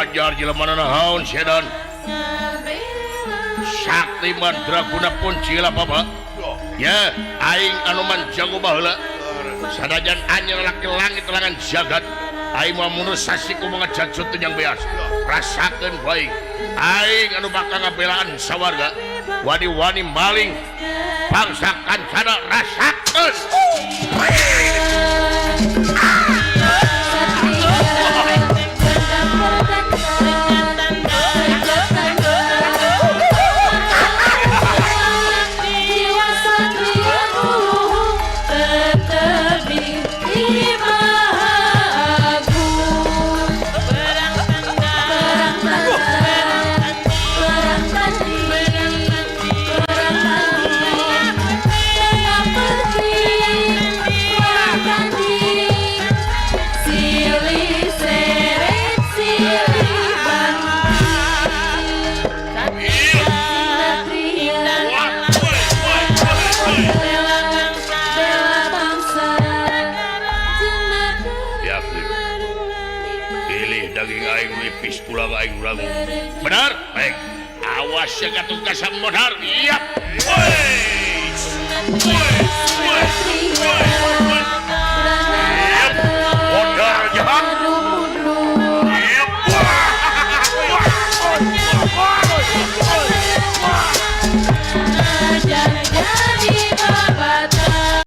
ajar jelema naon sedan sakti mandraguna pun cila papa ya aing anu manjago baheula sadajan anyar laki langit langan jagat aing mah mun sasi kumaha jajut yang beas rasakeun baik aing anu bakal ngabelaan sawarga wani-wani maling bangsa kancana rasakeun benar baik awas ya gatung kasam modal iya